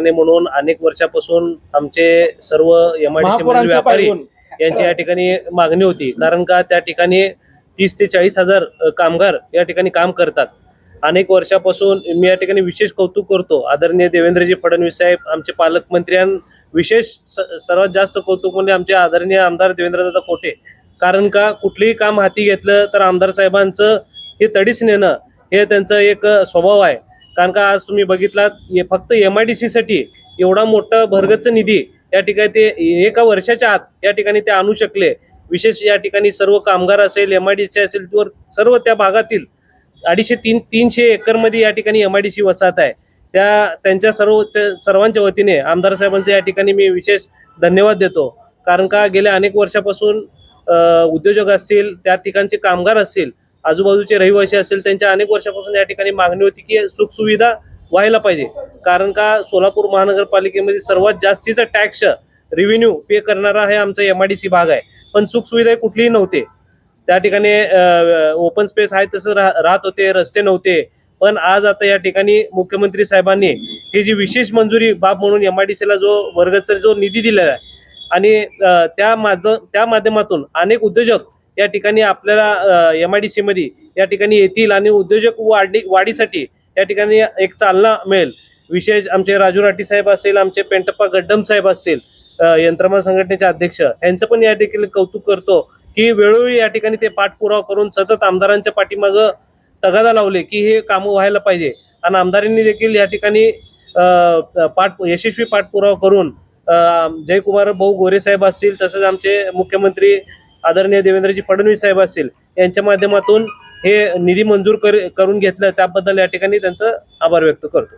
म्हणून अनेक वर्षापासून आमचे सर्व एमआयडीसी मधील व्यापारी यांची या ठिकाणी मागणी होती। कारण का त्या ठिकाणी 30 ते 40 हजार कामगार या ठिकाणी काम करतात। अनेक वर्षापासून मी या ठिकाणी विशेष कौतुक करतो आदरणीय देवेंद्रजी फडणवीस साहेब, आमचे पालकमंत्र्यां विशेष सर्वात जास्त कौतुक म्हणजे आमचे आदरणीय आमदार देवेंद्रदादा कोटे। कारण का कुठलेही काम हाती घेतलं तर आमदार साहेबांचं हे तडीच नेणं हे त्यांचं एक स्वभाव आहे। कारण का आज तुम्ही बघितलात फक्त एमआयडीसी साठी एवढा मोठा भरगच्च निधी या ठिकाणी ते एका वर्षाच्या आत या ठिकाणी ते आणू शकले। विशेष या ठिकाणी सर्व कामगार असेल, एमआयडीसी असेल, सर्व त्या भागातील 250-300 एकर मध्ये या ठिकाणी एमआयडीसी वसाहत आहे। त्यांच्या सर्वांच्या वतीने आमदार साहेबांचे या ठिकाणी मी विशेष धन्यवाद देतो। कारण का गेल्या अनेक वर्षापासून उद्योजक असतील, त्या ठिकाणचे कामगार असतील, आजूबाजूचे रहिवासी असतील, त्यांच्या अनेक वर्षापासून या ठिकाणी मागणी होती की सुखसुविधा व्हायला पाहिजे। कारण का सोलापूर महानगरपालिकेमध्ये सर्वात जास्तीचा टॅक्स रेव्हेन्यू पे करणारा हे आमचा एमआयडीसी भाग आहे, पण सुखसुविधा कुठलीही नव्हते। त्या ठिकाणी ओपन स्पेस आहे तसं राहत होते, रस्ते नव्हते। पण आज आता या ठिकाणी मुख्यमंत्री साहेबांनी ही जी विशेष मंजुरी बाब म्हणून एमआयडीसीला जो वर्गचा जो निधी दिलेला आहे आणि त्या माध्यमातून अनेक उद्योजक या ठिकाणी आपल्याला एमआयडीसी मध्ये या ठिकाणी येतील आणि उद्योजक वाढीसाठी या ठिकाणी एक चालना मिळेल। विशेष आमचे राजू राठी साहेब असेल, आमचे पेंटप्पा गड्डम साहेब असतील, यंत्रमाग संघटनेचे अध्यक्ष, यांचं पण या ठिकाणी कौतुक करतो की वेळोवेळी या ठिकाणी ते पाठपुरावा करून सतत आमदारांच्या पाठीमागं तगादा लावले की हे कामं व्हायला पाहिजे। आणि आमदारांनी देखील या ठिकाणी यशस्वी पाठपुरावा करून जयकुमार भाऊ गोरे साहेब असतील, तसंच आमचे मुख्यमंत्री आदरणीय देवेंद्रजी फडणवीस साहेब असतील, यांच्या माध्यमातून हे निधी मंजूर करून घेतलं, त्याबद्दल या ठिकाणी त्यांचं आभार व्यक्त करतो।